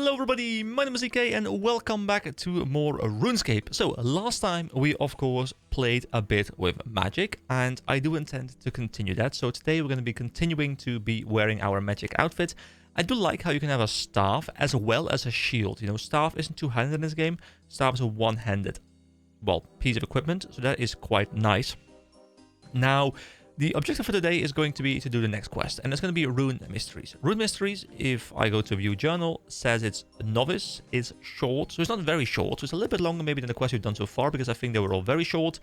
Hello everybody, my name is EK and welcome back to more RuneScape. So last time we of course played a bit with magic and I do intend to continue that. So today we're going to be continuing to be wearing our magic outfit. I do like how you can have a staff as well as a shield. You know, staff isn't two-handed in this game. Staff is a one-handed, well, piece of equipment. So that is quite nice. Now, the objective for today is going to be to do the next quest, and it's going to be Rune Mysteries. Rune Mysteries, if I go to view journal, says it's novice, it's short, so it's not very short, so it's a little bit longer maybe than the quest we've done so far, because I think they were all very short.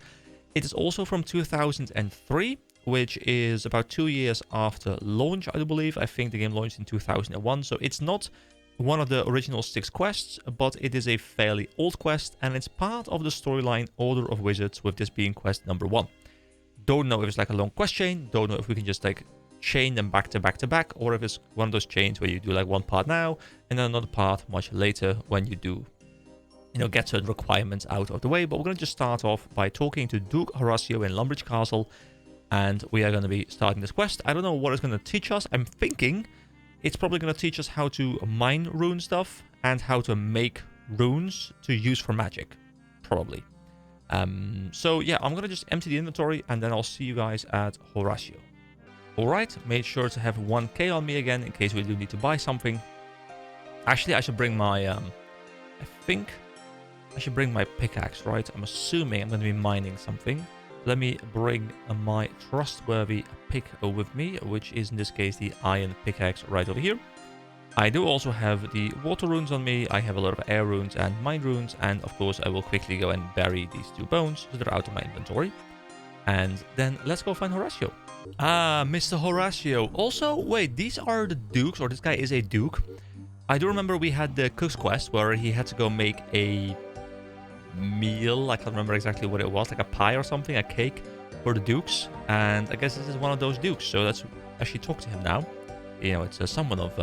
It is also from 2003, which is about 2 years after launch, I do believe. I think the game launched in 2001, so it's not one of the original 6 quests, but it is a fairly old quest, and it's part of the storyline Order of Wizards, with this being quest number 1. Don't know if it's like a long quest chain, don't know if we can just like chain them back to back to back, or if it's one of those chains where you do like one part now and then another part much later when you do, you know, get certain requirements out of the way. But we're going to just start off by talking to Duke Horatio in Lumbridge Castle, and we are going to be starting this quest. I don't know what it's going to teach us. I'm thinking it's probably going to teach us how to mine rune stuff and how to make runes to use for magic, probably. So yeah, I'm gonna just empty the inventory and then I'll see you guys at Horatio. Alright, made sure to have 1k on me again in case we do need to buy something. Actually, I should bring my, I think I should bring my pickaxe, right? I'm assuming I'm gonna be mining something. Let me bring my trustworthy pick with me, which is in this case the iron pickaxe right over here. I do also have the water runes on me, I have a lot of air runes and mine runes, and of course I will quickly go and bury these 2 bones so they're out of my inventory. And then let's go find Horatio. Ah, Mr. Horatio. Also, wait, these are the dukes, or this guy is a duke. I do remember we had the cook's quest where he had to go make a meal, I can't remember exactly what it was, like a pie or something, a cake for the dukes. And I guess this is one of those dukes, so let's actually talk to him now. You know, it's someone of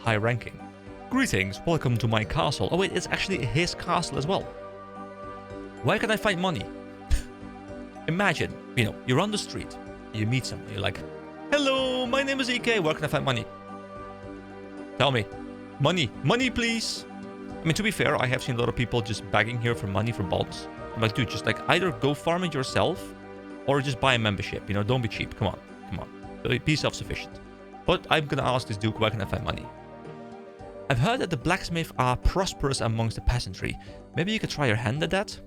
high ranking. Greetings, welcome to my castle. Oh wait, it's actually his castle as well. Where can I find money? Imagine, you know, you're on the street, you meet someone, you're like, hello, my name is EK, where can I find money? Tell me. Money please. I mean, to be fair, I have seen a lot of people just begging here for money for bonds. I'm like, dude, just like either go farm it yourself or just buy a membership, you know, don't be cheap, come on. Be self-sufficient. But I'm gonna ask this duke, where can I find money? I've heard that the blacksmiths are prosperous amongst the peasantry. Maybe you could try your hand at that?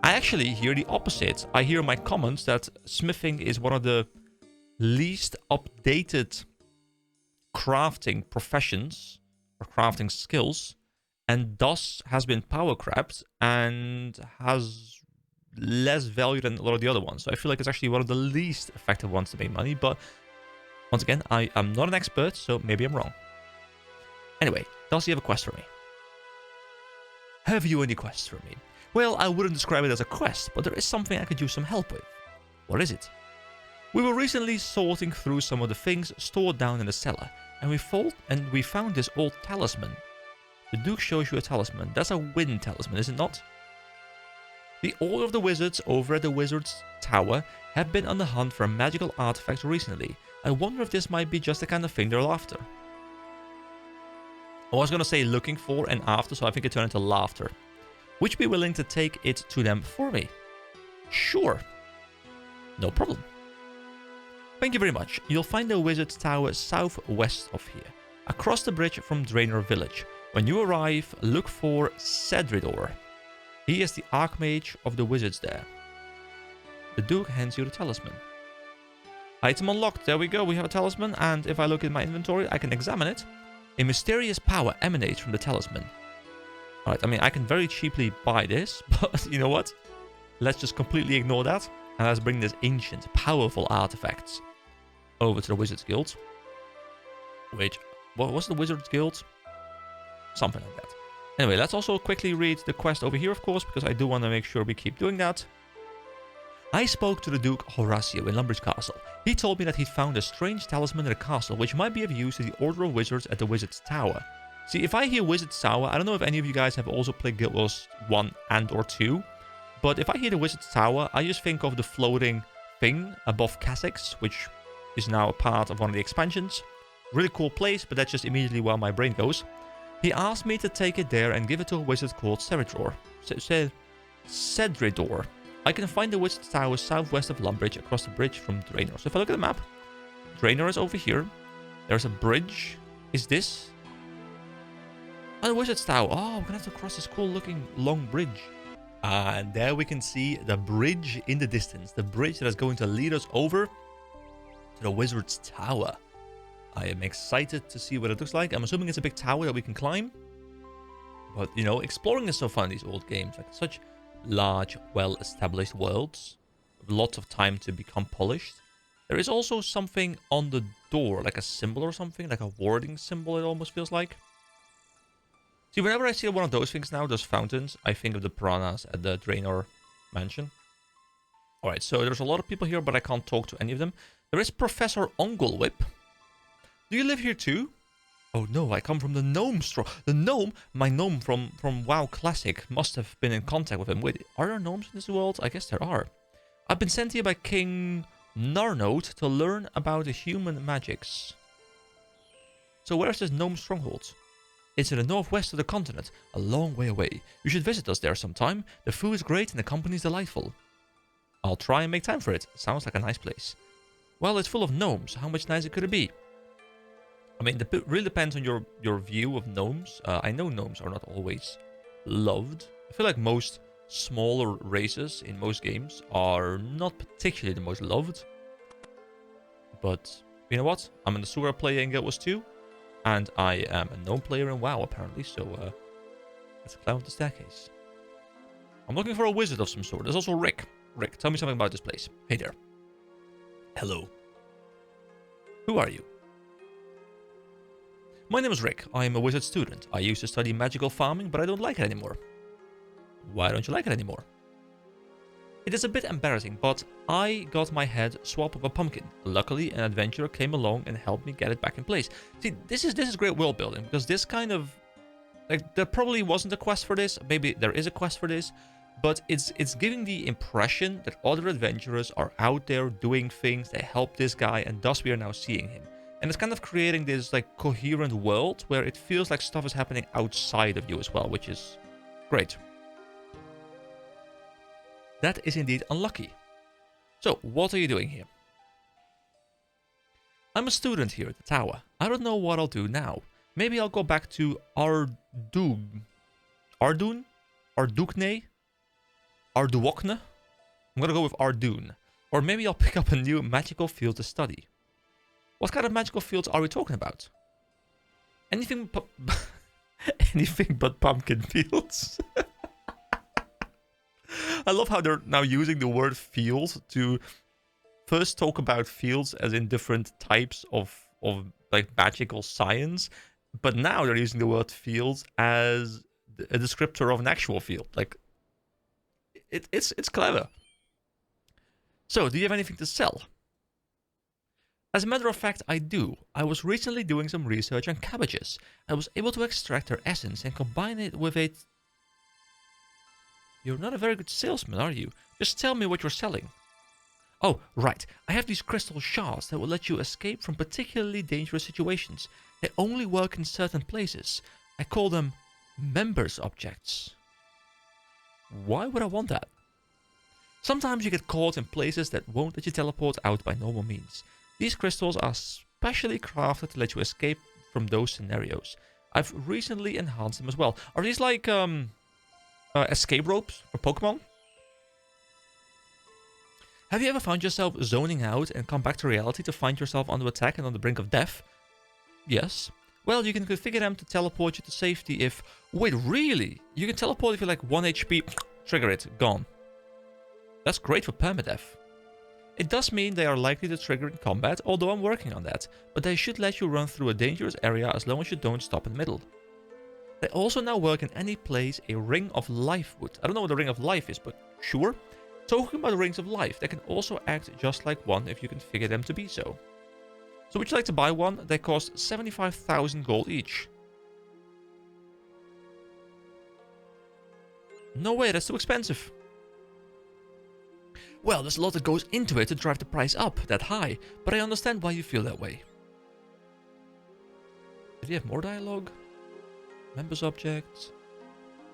I actually hear the opposite. I hear in my comments that smithing is one of the least updated crafting professions or crafting skills, and thus has been power crept and has less value than a lot of the other ones. So I feel like it's actually one of the least effective ones to make money, but once again, I am not an expert, so maybe I'm wrong. Anyway, does he have a quest for me? Have you any quests for me? Well, I wouldn't describe it as a quest, but there is something I could use some help with. What is it? We were recently sorting through some of the things stored down in the cellar, and we found this old talisman. The Duke shows you a talisman. That's a wind talisman, is it not? The Order of the Wizards over at the Wizard's Tower have been on the hunt for a magical artifact recently. I wonder if this might be just the kind of thing they're after. I was going to say looking for and after, so I think it turned into laughter. Would you be willing to take it to them for me? Sure. No problem. Thank you very much. You'll find the Wizard's Tower southwest of here, across the bridge from Draenor Village. When you arrive, look for Cedridor. He is the Archmage of the Wizards there. The Duke hands you the talisman. Item unlocked. There we go. We have a talisman, and if I look in my inventory, I can examine it. A mysterious power emanates from the talisman. Alright, I mean, I can very cheaply buy this, but you know what? Let's just completely ignore that, and let's bring this ancient, powerful artifacts over to the Wizards Guild. Which, what was the Wizards Guild? Something like that. Anyway, let's also quickly read the quest over here, of course, because I do want to make sure we keep doing that. I spoke to the Duke Horatio in Lumbridge Castle. He told me that he'd found a strange talisman in the castle which might be of use to the Order of Wizards at the Wizard's Tower. See, if I hear Wizard's Tower, I don't know if any of you guys have also played Guild Wars 1 and or 2, but if I hear the Wizard's Tower, I just think of the floating thing above Kha'Zix, which is now a part of one of the expansions. really cool place, but that's just immediately where my brain goes. He asked me to take it there and give it to a wizard called Cedridor. Cedridor. I can find the wizard's tower southwest of Lumbridge, across the bridge from Draenor. So if I look at the map, Draenor is over here. There's a bridge. Is this? Oh, the wizard's tower. Oh, we're gonna have to cross this cool looking long bridge. And there we can see the bridge in the distance. The bridge that is going to lead us over to the wizard's tower. I am excited to see what it looks like. I'm assuming it's a big tower that we can climb. But, you know, exploring is so fun in these old games. Like, such large, well-established worlds. With lots of time to become polished. There is also something on the door, like a symbol or something. Like a warding symbol, it almost feels like. See, whenever I see one of those things now, those fountains, I think of the piranhas at the Draenor mansion. Alright, so there's a lot of people here, but I can't talk to any of them. There is Professor Onglewhip. Do you live here too? Oh no, I come from the gnome store. The gnome, my gnome from WoW Classic, must have been in contact with him. Wait, are there gnomes in this world? I guess there are. I've been sent here by King Narnote to learn about the human magics. So where's this gnome stronghold? It's in the northwest of the continent, a long way away. You should visit us there sometime. The food is great and the company is delightful. I'll try and make time for it. Sounds like a nice place. Well, it's full of gnomes. How much nicer could it be? I mean, it really depends on your view of gnomes. I know gnomes are not always loved. I feel like most smaller races in most games are not particularly the most loved. But, you know what? I'm in the Sura player in Guild Wars 2. And I am a gnome player in WoW, apparently. So, let's climb up the staircase. I'm looking for a wizard of some sort. There's also Rick. Rick, tell me something about this place. Hey there. Hello. Who are you? My name is Rick. I am a wizard student. I used to study magical farming, but I don't like it anymore. Why don't you like it anymore? It is a bit embarrassing, but I got my head swapped with a pumpkin. Luckily, an adventurer came along and helped me get it back in place. See, this is great world building, because this kind of... like, there probably wasn't a quest for this. Maybe there is a quest for this. But it's giving the impression that other adventurers are out there doing things. They help this guy, and thus we are now seeing him. And it's kind of creating this like coherent world where it feels like stuff is happening outside of you as well, which is great. That is indeed unlucky. So, what are you doing here? I'm a student here at the tower. I don't know what I'll do now. Maybe I'll go back to Ardun? Ardukne? Arduokne? I'm gonna go with Ardun. Or maybe I'll pick up a new magical field to study. What kind of magical fields are we talking about? Anything but... anything but pumpkin fields. I love how they're now using the word field to first talk about fields as in different types of like magical science, but now they're using the word fields as a descriptor of an actual field. Like, it's clever. So, do you have anything to sell? As a matter of fact, I do. I was recently doing some research on cabbages. I was able to extract their essence and combine it with a... You're not a very good salesman, are you? Just tell me what you're selling. Oh, right. I have these crystal shards that will let you escape from particularly dangerous situations. They only work in certain places. I call them members objects. Why would I want that? Sometimes you get caught in places that won't let you teleport out by normal means. These crystals are specially crafted to let you escape from those scenarios. I've recently enhanced them as well. Are these like escape ropes for Pokemon? Have you ever found yourself zoning out and come back to reality to find yourself under attack and on the brink of death? Yes. Well, you can configure them to teleport you to safety if... Wait, really? You can teleport if you're like 1 HP, trigger it, gone. That's great for permadeath. It does mean they are likely to trigger in combat, although I'm working on that, but they should let you run through a dangerous area as long as you don't stop in the middle. They also now work in any place a Ring of Life would. I don't know what the Ring of Life is, but sure. Talking about Rings of Life, they can also act just like one if you configure them to be so. So would you like to buy one? They cost 75,000 gold each. No way, that's too expensive. Well, there's a lot that goes into it to drive the price up that high, but I understand why you feel that way. Did he have more dialogue? Members objects.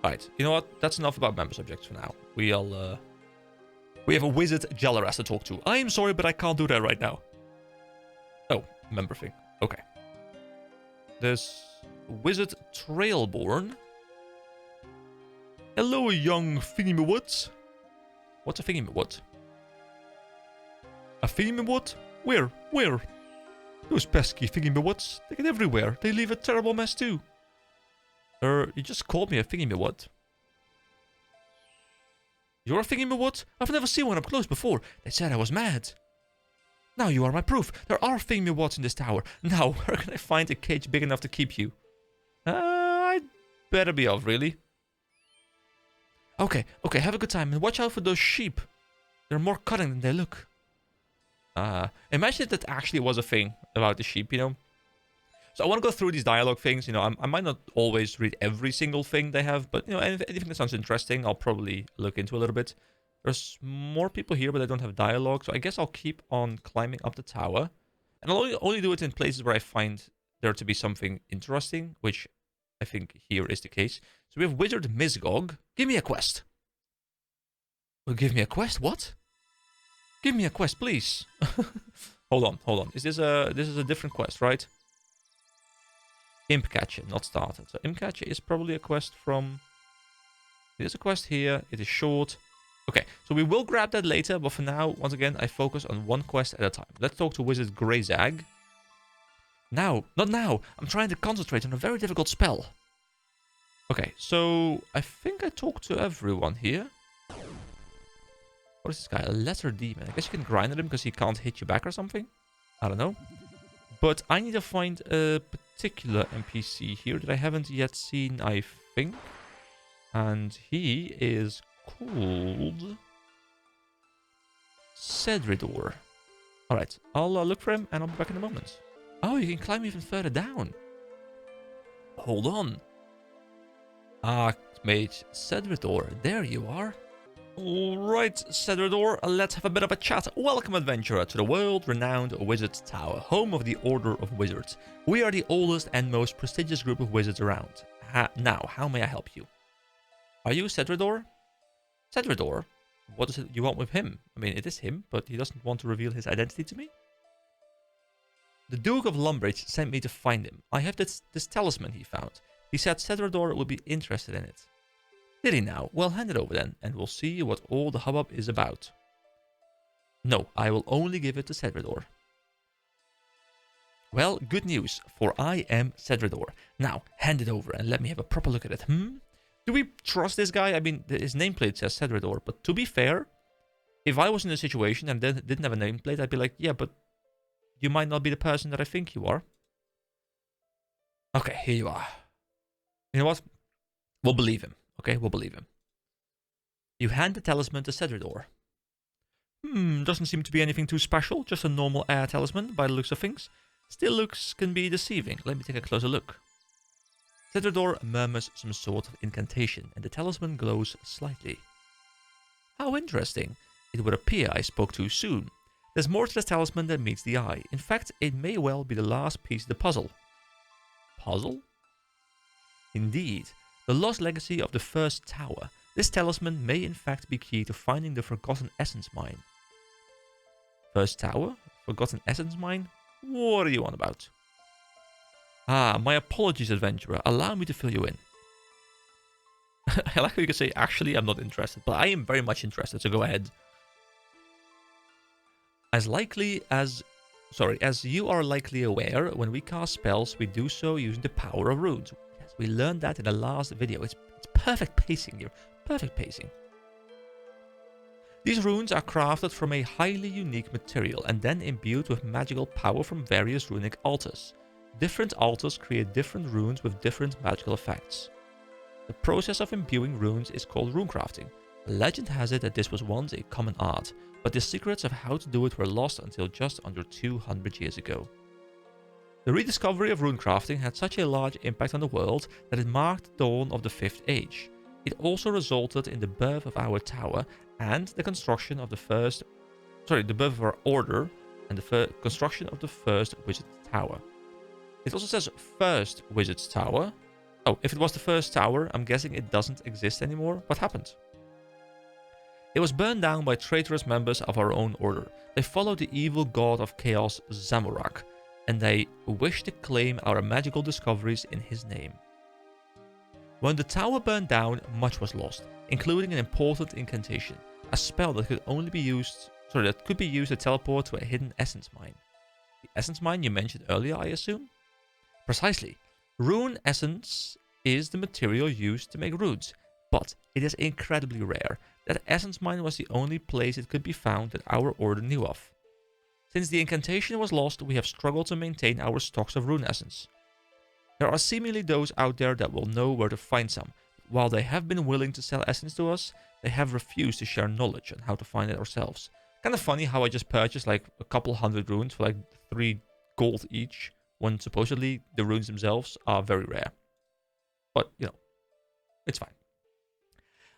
Alright, you know what? That's enough about members objects for now. We have a wizard Jalaras to talk to. I am sorry, but I can't do that right now. Oh, member thing. Okay. There's wizard Trailborn. Hello, young thingy-me-what? What's a thingy-me-what? A thingy-me-what? Where? Where? Those pesky thingy-me-whats. They get everywhere. They leave a terrible mess too. You just called me a thingy-me-what. You're a thingy-me-what? I've never seen one up close before. They said I was mad. Now you are my proof. There are thingy-me-whats in this tower. Now, where can I find a cage big enough to keep you? I'd better be off, really. Okay, have a good time and watch out for those sheep. They're more cunning than they look. Imagine if that actually was a thing about the sheep, you know? So I want to go through these dialogue things, you know, I might not always read every single thing they have, but, you know, anything that sounds interesting, I'll probably look into a little bit. There's more people here, but they don't have dialogue, so I guess I'll keep on climbing up the tower. And I'll only do it in places where I find there to be something interesting, which I think here is the case. So we have Wizard Misgog. Give me a quest. Well, give me a quest? What? Give me a quest, please. Hold on. This is a different quest, right? Imp Catcher, not started. So Imp Catcher is probably a quest from... There's a quest here. It is short. Okay, so we will grab that later, but for now, once again, I focus on one quest at a time. Let's talk to Wizard Greyzag. Now, not now. I'm trying to concentrate on a very difficult spell. Okay, so I think I talked to everyone here. What is this guy? A Letter Demon. I guess you can grind at him because he can't hit you back or something. I don't know. But I need to find a particular NPC here that I haven't yet seen, I think. And he is called Cedridor. Alright, I'll look for him and I'll be back in a moment. Oh, you can climb even further down. Hold on. Archmage Cedridor, there you are. Alright, Cedridor, let's have a bit of a chat. Welcome, adventurer, to the world-renowned Wizard's Tower, home of the Order of Wizards. We are the oldest and most prestigious group of wizards around. Now, how may I help you? Are you Cedridor? Cedridor? What is it you want with him? I mean, it is him, but he doesn't want to reveal his identity to me? The Duke of Lumbridge sent me to find him. I have this talisman he found. He said Cedridor would be interested in it. Did he now? Well, hand it over then, and we'll see what all the hubbub is about. No, I will only give it to Cedridor. Well, good news, for I am Cedridor. Now, hand it over and let me have a proper look at it. Do we trust this guy? I mean, his nameplate says Cedridor, but to be fair, if I was in a situation and didn't have a nameplate, I'd be like, yeah, but you might not be the person that I think you are. Okay, here you are. You know what? We'll believe him. Okay, we'll believe him. You hand the talisman to Cedridor. Doesn't seem to be anything too special. Just a normal air talisman by the looks of things. Still looks can be deceiving. Let me take a closer look. Cedridor murmurs some sort of incantation, and the talisman glows slightly. How interesting. It would appear I spoke too soon. There's more to this talisman than meets the eye. In fact, it may well be the last piece of the puzzle. Puzzle? Indeed. The lost legacy of the first tower. This talisman may in fact be key to finding the Forgotten Essence Mine. First tower? Forgotten Essence Mine? What are you on about? My apologies, adventurer. Allow me to fill you in. I like how you can say, actually, I'm not interested, but I am very much interested, so go ahead. As you are likely aware, when we cast spells, we do so using the power of runes. Yes, we learned that in the last video. It's perfect pacing here. Perfect pacing. These runes are crafted from a highly unique material and then imbued with magical power from various runic altars. Different altars create different runes with different magical effects. The process of imbuing runes is called runecrafting. Legend has it that this was once a common art, but the secrets of how to do it were lost until just under 200 years ago. The rediscovery of runecrafting had such a large impact on the world that it marked the dawn of the Fifth Age. It also resulted in the birth of our tower and the construction of the birth of our order and the construction of the first wizard tower. It also says first Wizard's Tower. Oh, if it was the first tower, I'm guessing it doesn't exist anymore. What happened? It was burned down by traitorous members of our own order. They followed the evil god of chaos, Zamorak, and they wished to claim our magical discoveries in his name. When the tower burned down, much was lost, including an important incantation, a spell that could be used to teleport to a hidden essence mine. The essence mine you mentioned earlier, I assume? Precisely. Rune Essence is the material used to make runes, but it is incredibly rare. That essence mine was the only place it could be found that our order knew of. Since the incantation was lost, we have struggled to maintain our stocks of rune essence. There are seemingly those out there that will know where to find some. While they have been willing to sell essence to us, they have refused to share knowledge on how to find it ourselves. Kind of funny how I just purchased like a couple hundred runes for like 3 gold each, when supposedly the runes themselves are very rare. But, you know, it's fine.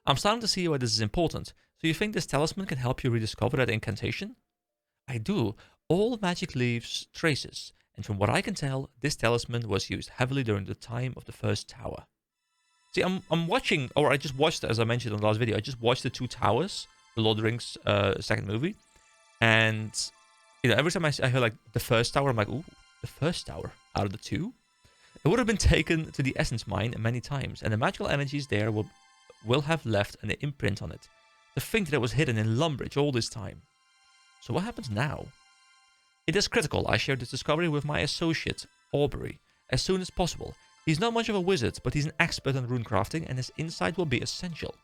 I'm starting to see why this is important. So you think this talisman can help you rediscover that incantation? I do. All magic leaves traces, and from what I can tell, this talisman was used heavily during the time of the first tower. See, I'm watching, or I just watched, as I mentioned in the last video, I just watched the 2 towers, the Lord of the Rings second movie, and you know, every time I hear like the first tower, I'm like, ooh, the first tower out of the 2? It would have been taken to the essence mine many times, and the magical energies there will have left an imprint on it. To think that it was hidden in Lumbridge all this time. So what happens now? It is critical I share this discovery with my associate, Aubrey, as soon as possible. He's not much of a wizard, but he's an expert on runecrafting, and his insight will be essential.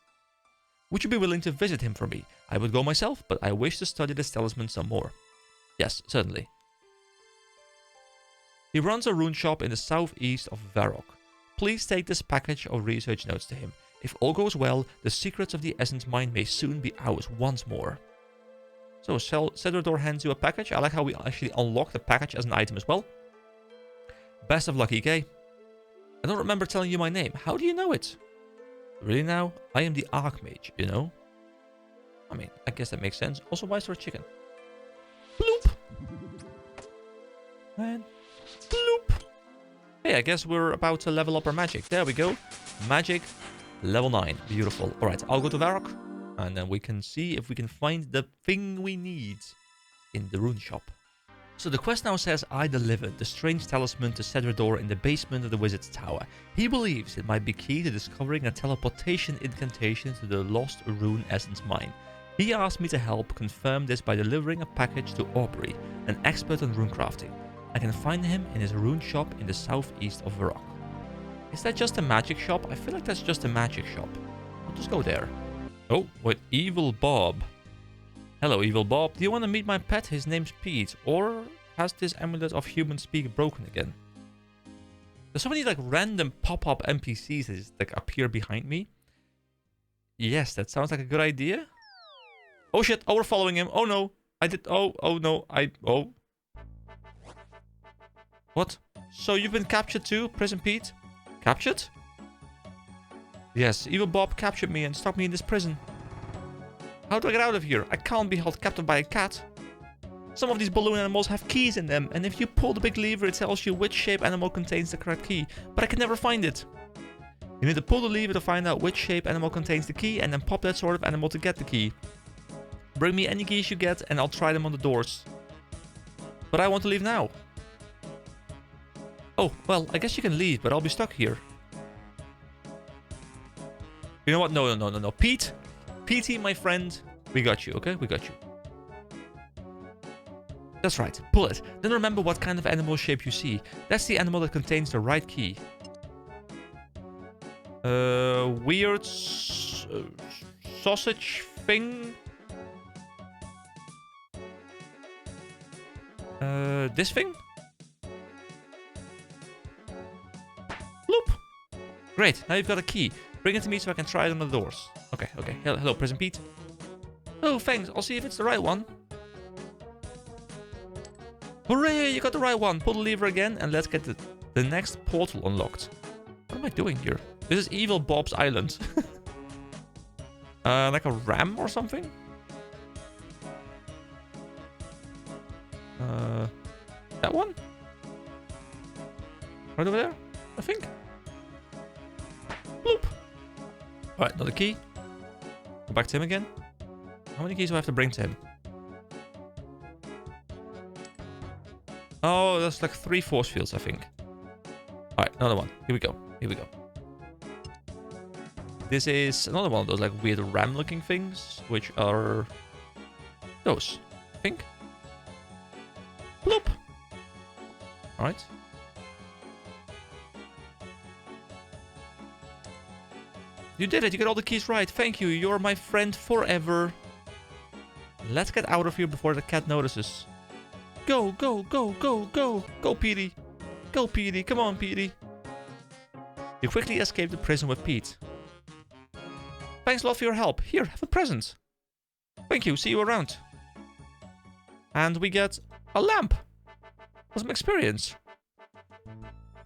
Would you be willing to visit him for me? I would go myself, but I wish to study this talisman some more. Yes, certainly. He runs a rune shop in the southeast of Varrock. Please take this package of research notes to him. If all goes well, the secrets of the essence mine may soon be ours once more. So Cedrador hands you a package. I like how we actually unlock the package as an item as well. Best of luck, EK. I don't remember telling you my name. How do you know it? Really now? I am the Archmage, you know? I mean, I guess that makes sense. Also, why is there a chicken? Bloop! And bloop! Hey, I guess we're about to level up our magic. There we go. Magic level 9. Beautiful. Alright, I'll go to Varrock. And then we can see if we can find the thing we need in the Rune Shop. So the quest now says I delivered the strange talisman to Cedrador in the basement of the Wizard's Tower. He believes it might be key to discovering a teleportation incantation to the lost Rune Essence mine. He asked me to help confirm this by delivering a package to Aubrey, an expert on runecrafting. I can find him in his rune shop in the southeast of Varrock. Is that just a magic shop? I feel like that's just a magic shop. I'll just go there. Oh, with Evil Bob. Hello, Evil Bob. Do you want to meet my pet? His name's Pete. Or has this amulet of human speak broken again? There's so many like random pop-up NPCs that just like appear behind me. Yes, that sounds like a good idea. Oh shit, oh, we're following him. Oh no. Oh no, oh. What? So you've been captured too, Prison Pete? Captured? Yes, Evil Bob captured me and stuck me in this prison. How do I get out of here? I can't be held captive by a cat. Some of these balloon animals have keys in them, and if you pull the big lever, it tells you which shape animal contains the correct key. But I can never find it. You need to pull the lever to find out which shape animal contains the key, and then pop that sort of animal to get the key. Bring me any keys you get, and I'll try them on the doors. But I want to leave now. Oh, well, I guess you can leave, but I'll be stuck here. You know what? No. Pete, my friend, we got you, okay? We got you. That's right, pull it. Then remember what kind of animal shape you see. That's the animal that contains the right key. Weird sausage thing. This thing? Bloop. Great, now you've got a key. Bring it to me so I can try it on the doors. Okay. Hello, Prison Pete. Oh, thanks. I'll see if it's the right one. Hooray, you got the right one. Pull the lever again and let's get the next portal unlocked. What am I doing here? This is Evil Bob's Island. Like a ram or something? That one? Right over there, I think. Bloop. Alright, another key. Go back to him again. How many keys do I have to bring to him? Oh, that's like 3 force fields, I think. Alright, another one. Here we go. Here we go. This is another one of those like weird ram-looking things, which are those, I think. Bloop. Alright. You did it. You got all the keys right. Thank you. You're my friend forever. Let's get out of here before the cat notices. Go, go, go, go, go. Go, Petey. Go, Petey. Come on, Petey. You quickly escaped the prison with Pete. Thanks a lot for your help. Here, have a present. Thank you. See you around. And we get a lamp. For some experience.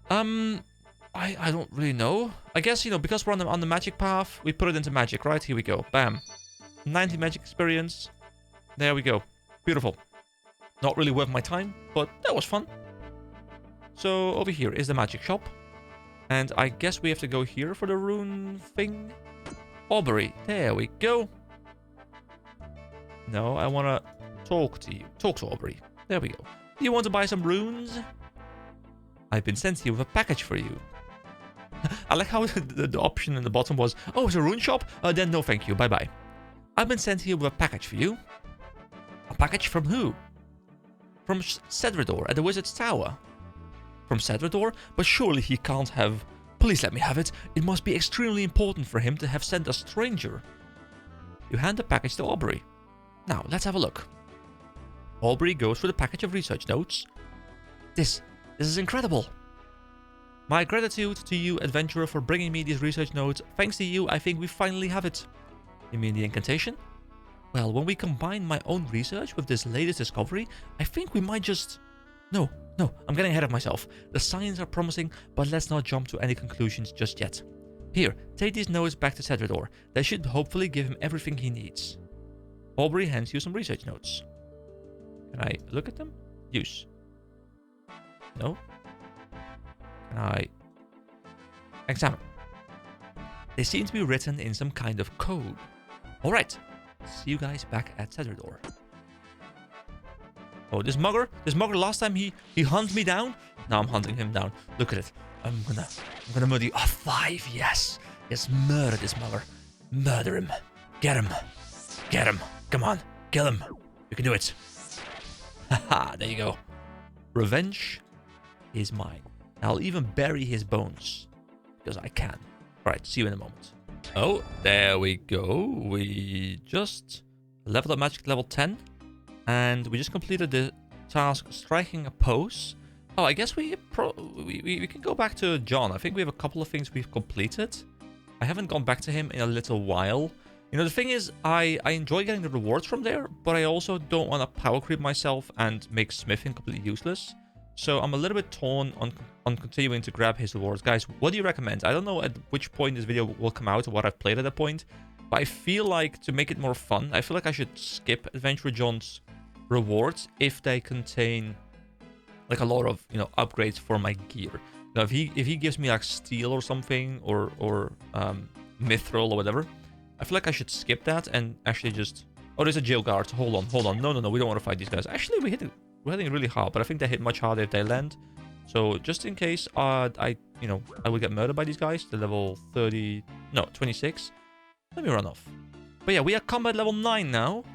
I don't really know. I guess, you know, because we're on the magic path, we put it into magic, right? Here we go. Bam. 90 magic experience. There we go. Beautiful. Not really worth my time, but that was fun. So over here is the magic shop. And I guess we have to go here for the rune thing. Aubrey. There we go. No, I want to talk to you. Talk to Aubrey. There we go. Do you want to buy some runes? I've been sent here with a package for you. I like how the option in the bottom was, oh, it's a rune shop? Then no thank you, bye-bye. I've been sent here with a package for you. A package from who? From Cedrador at the Wizard's Tower. From Cedrador? But surely he can't have... Please let me have it. It must be extremely important for him to have sent a stranger. You hand the package to Aubrey. Now, let's have a look. Aubrey goes through the package of research notes. This is incredible. My gratitude to you, adventurer, for bringing me these research notes. Thanks to you, I think we finally have it. You mean the incantation? Well, when we combine my own research with this latest discovery, I think we might just... No, I'm getting ahead of myself. The signs are promising, but let's not jump to any conclusions just yet. Here, take these notes back to Cedrador. They should hopefully give him everything he needs. Aubrey hands you some research notes. Can I look at them? Use. No? Can I examine? They seem to be written in some kind of code. Alright, see you guys back at Cedrador. Oh, this mugger last time he hunted me down. Now I'm hunting him down. Look at it. I'm gonna murder you. Ah, 5, yes. Yes, murder this mugger. Murder him. Get him. Get him. Come on, kill him. You can do it. Haha, there you go. Revenge is mine. I'll even bury his bones. Because I can. Right, see you in a moment. Oh, there we go. We just leveled up magic level 10. And we just completed the task striking a pose. Oh, I guess we can go back to John. I think we have a couple of things we've completed. I haven't gone back to him in a little while. You know, the thing is, I enjoy getting the rewards from there, but I also don't want to power creep myself and make smithing completely useless. So I'm a little bit torn on continuing to grab his rewards. Guys, what do you recommend? I don't know at which point this video will come out or what I've played at that point, but I feel like to make it more fun, I feel like I should skip Adventurer John's rewards if they contain like a lot of, you know, upgrades for my gear. Now, if he gives me like steel or something or mithril or whatever, I feel like I should skip that and actually just... Oh, there's a jail guard. Hold on. No, we don't want to fight these guys. Actually, we're hitting really hard, but I think they hit much harder if they land. So just in case I will get murdered by these guys, the level 30, no, 26. Let me run off. But yeah, we are combat level 9 now.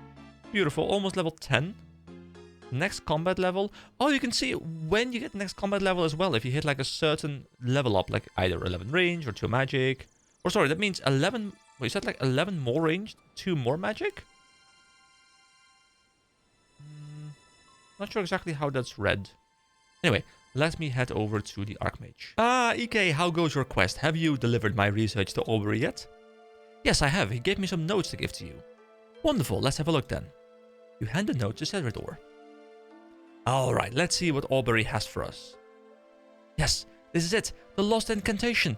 Beautiful, almost level 10. Next combat level. Oh, you can see when you get next combat level as well. If you hit like a certain level up, like either 11 range or 2 magic. Or sorry, that means 11. Wait, is that like 11 more range, 2 more magic? Not sure exactly how that's read. Anyway, let me head over to the Archmage. Ah, EK, how goes your quest? Have you delivered my research to Aubrey yet? Yes, I have. He gave me some notes to give to you. Wonderful, let's have a look then. You hand the note to Cedrador. Alright, let's see what Aubrey has for us. Yes, this is it. The lost incantation.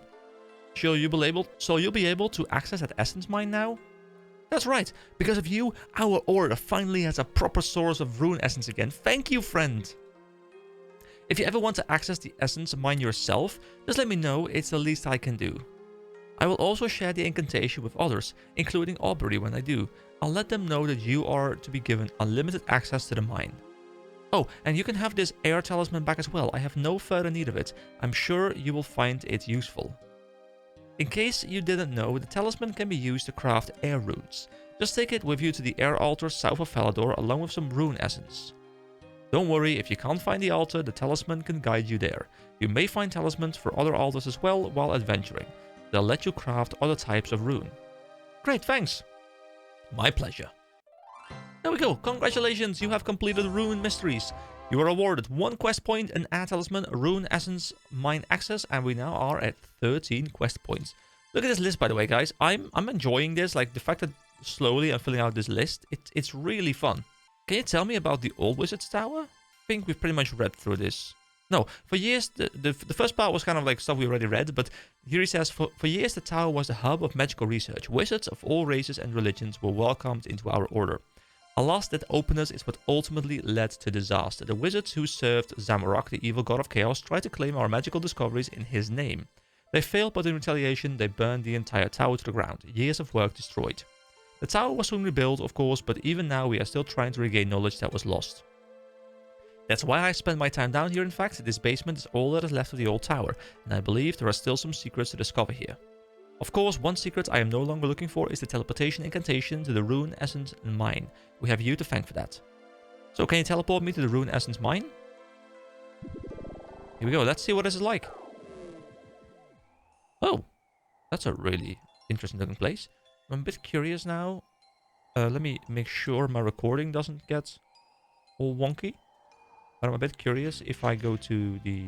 So you'll be able to access that essence mine now? That's right. Because of you, our order finally has a proper source of rune essence again. Thank you, friend. If you ever want to access the essence mine yourself, just let me know, it's the least I can do. I will also share the incantation with others, including Aubrey when I do. I'll let them know that you are to be given unlimited access to the mine. Oh, and you can have this air talisman back as well. I have no further need of it. I'm sure you will find it useful. In case you didn't know, the talisman can be used to craft air runes. Just take it with you to the air altar south of Falador along with some rune essence. Don't worry, if you can't find the altar, the talisman can guide you there. You may find talismans for other altars as well while adventuring. They'll let you craft other types of rune. Great, thanks. My pleasure. There we go. Congratulations, you have completed Rune Mysteries. You are awarded 1 quest point, an air talisman, Rune Essence, mine access, and we now are at 13 quest points. Look at this list, by the way, guys. I'm enjoying this. Like, the fact that slowly I'm filling out this list, it's really fun. Can you tell me about the Old Wizard's Tower? I think we've pretty much read through this. No, for years, the first part was kind of like stuff we already read, but here he says, for years the tower was the hub of magical research. Wizards of all races and religions were welcomed into our order. Alas, that openness is what ultimately led to disaster. The wizards who served Zamorak, the evil god of chaos, tried to claim our magical discoveries in his name. They failed, but in retaliation, they burned the entire tower to the ground. Years of work destroyed. The tower was soon rebuilt, of course, but even now we are still trying to regain knowledge that was lost. That's why I spend my time down here. In fact, this basement is all that is left of the old tower, and I believe there are still some secrets to discover here. Of course, one secret I am no longer looking for is the teleportation incantation to the Rune Essence mine. We have you to thank for that. So can you teleport me to the Rune Essence mine? Here we go, let's see what this is like. Oh, that's a really interesting looking place. I'm a bit curious now. Let me make sure my recording doesn't get all wonky. But I'm a bit curious if I go to the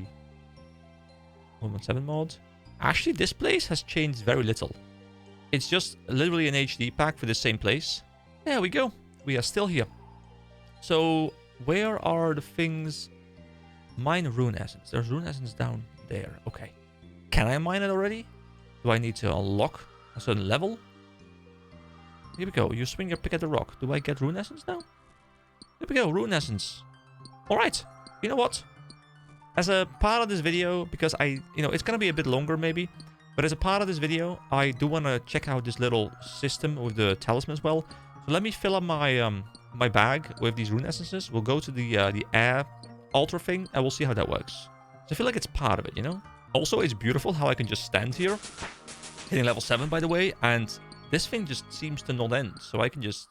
117 mod. Actually, this place has changed very little. It's just literally an HD pack for the same place. There we go. We are still here. So, where are the things? Mine Rune Essence. There's Rune Essence down there. Okay. Can I mine it already? Do I need to unlock a certain level? Here we go. You swing your pick at the rock. Do I get Rune Essence now? Here we go. Rune Essence. Alright, you know what? As a part of this video, because it's gonna be a bit longer maybe, but as a part of this video, I do want to check out this little system with the talisman as well. So let me fill up my my bag with these rune essences. We'll go to the air altar thing, and we'll see how that works. So I feel like it's part of it, you know? Also, it's beautiful how I can just stand here, hitting level 7 by the way, and this thing just seems to not end. So I can just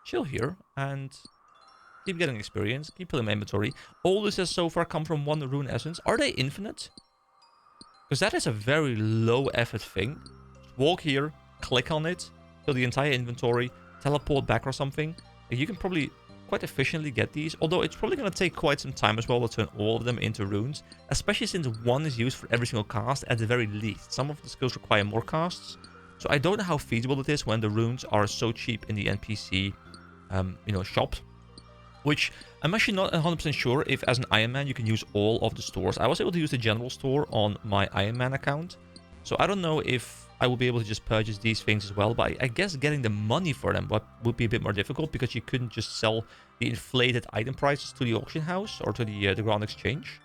chill here and keep getting experience, keep filling my inventory. All this has so far come from 1 rune essence. Are they infinite? Because that is a very low effort thing. Just walk here, click on it, fill the entire inventory, teleport back or something. You can probably quite efficiently get these, although it's probably going to take quite some time as well to turn all of them into runes, especially since 1 is used for every single cast at the very least. Some of the skills require more casts, so I don't know how feasible it is when the runes are so cheap in the NPC shop. Which I'm actually not 100% sure if as an Iron Man you can use all of the stores. I was able to use the general store on my Iron Man account. So I don't know if I will be able to just purchase these things as well. But I guess getting the money for them would be a bit more difficult, because you couldn't just sell the inflated item prices to the auction house or to the Grand Exchange.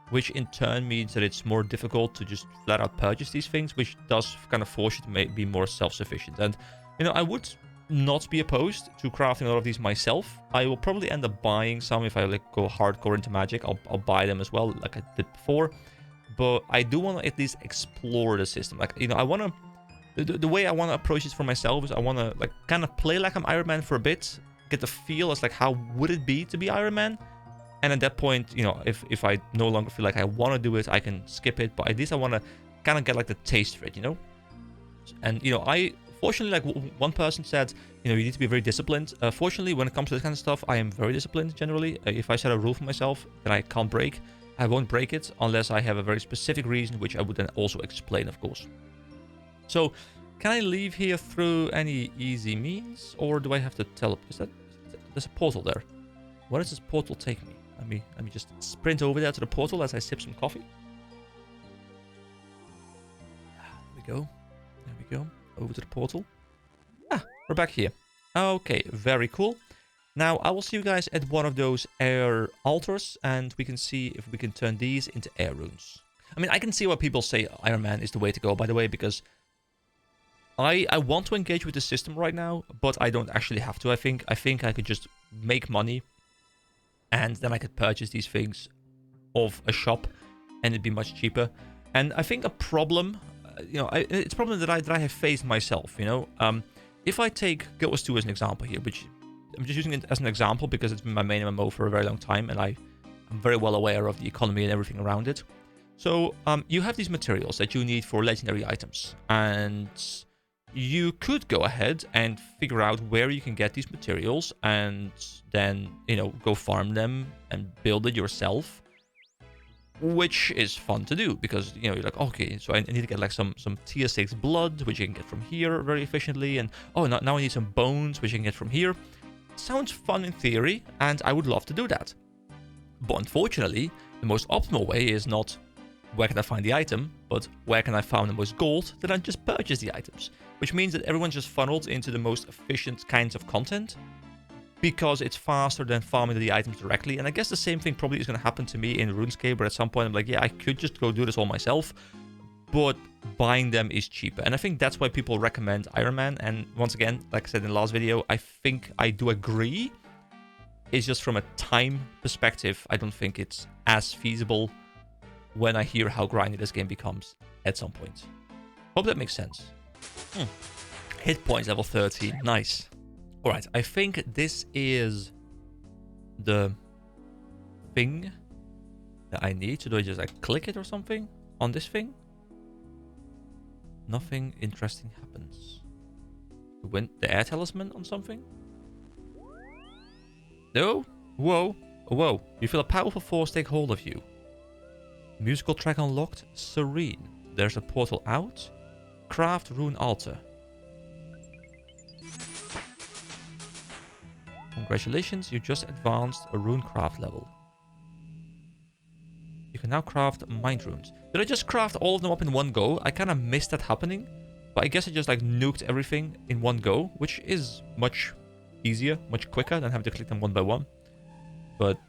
Which in turn means that it's more difficult to just flat out purchase these things, which does kind of force you to be more self-sufficient. And, I would not be opposed to crafting a lot of these myself. I will probably end up buying some if I go hardcore into magic. I'll buy them as well, like I did before. But I do want to at least explore the system. Like, I want to... The way I want to approach this for myself is I want to, like, kind of play like I'm Iron Man for a bit. Get the feel as, like, how would it be to be Iron Man? And at that point, if I no longer feel like I want to do it, I can skip it. But at least I want to kind of get, like, the taste for it, And, fortunately, like one person said, you need to be very disciplined. Fortunately, when it comes to this kind of stuff, I am very disciplined generally. If I set a rule for myself that I can't break, I won't break it unless I have a very specific reason, which I would then also explain, of course. So, can I leave here through any easy means, or do I have to teleport? There's a portal there. Where does this portal take me? Let me just sprint over there to the portal as I sip some coffee. There we go. There we go. Over to the portal. Ah, we're back here. Okay, very cool. Now, I will see you guys at one of those air altars, and we can see if we can turn these into air runes. I mean, I can see why people say Iron Man is the way to go, by the way, because I want to engage with the system right now, but I don't actually have to, I think. I think I could just make money, and then I could purchase these things off a shop, and it'd be much cheaper. And I think a problem, it's a problem that I have faced myself, If I take Guild Wars 2 as an example here, which I'm just using it as an example because it's been my main MMO for a very long time, and I'm very well aware of the economy and everything around it. So you have these materials that you need for legendary items, and you could go ahead and figure out where you can get these materials, and then go farm them and build it yourself, which is fun to do because you're like, okay, so I need to get like some tier 6 blood, which you can get from here very efficiently, and now I need some bones, which you can get from here. Sounds fun in theory, and I would love to do that. But unfortunately, the most optimal way is not where can I find the item, but where can I find the most gold, then I just purchase the items. Which means that everyone's just funneled into the most efficient kinds of content, because it's faster than farming the items directly. And I guess the same thing probably is going to happen to me in RuneScape, where at some point I'm like, yeah, I could just go do this all myself, but buying them is cheaper. And I think that's why people recommend Iron Man. And once again, like I said in the last video, I think I do agree. It's just from a time perspective, I don't think it's as feasible when I hear how grindy this game becomes at some point. Hope that makes sense. Hit points level 30, nice. Alright, I think this is the thing that I need. So do I just like click it or something on this thing? Nothing interesting happens. Win the air talisman on something? No? Whoa. Whoa. You feel a powerful force take hold of you. Musical track unlocked. Serene. There's a portal out. Craft rune altar. Congratulations, you just advanced a rune craft level. You can now craft mind runes. Did I just craft all of them up in one go? I kind of missed that happening. But I guess I just like nuked everything in one go, which is much easier, much quicker than having to click them one by one. But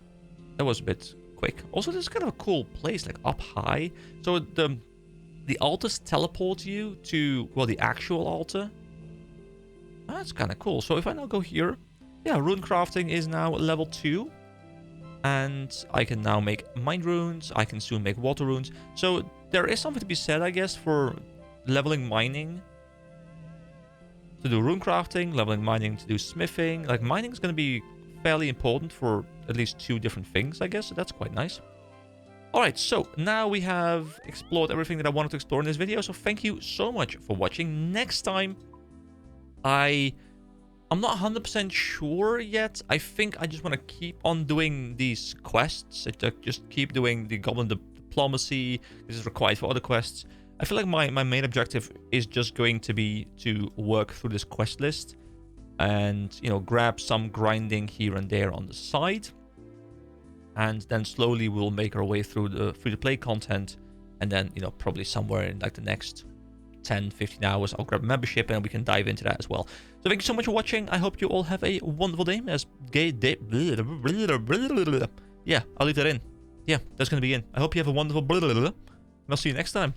that was a bit quick. Also, this is kind of a cool place, like up high. So the altars teleport you to, well, the actual altar. That's kind of cool. So if I now go here, yeah, rune crafting is now level 2. And I can now make mind runes. I can soon make water runes. So there is something to be said, I guess, for leveling mining to do rune crafting, leveling mining to do smithing. Like, mining is going to be fairly important for at least 2 different things, I guess. So that's quite nice. Alright, so now we have explored everything that I wanted to explore in this video. So thank you so much for watching. Next time, I'm not 100% sure yet. I think I just want to keep on doing these quests. Just keep doing the Goblin Diplomacy. This is required for other quests. I feel like my main objective is just going to be to work through this quest list and, grab some grinding here and there on the side. And then slowly we'll make our way through the free-to-play content. And then, probably somewhere in like the next 10, 15 hours, I'll grab a membership and we can dive into that as well. So thank you so much for watching. I hope you all have a wonderful day. Yeah, I'll leave that in. Yeah, that's going to be in. I hope you have a wonderful and I'll see you next time.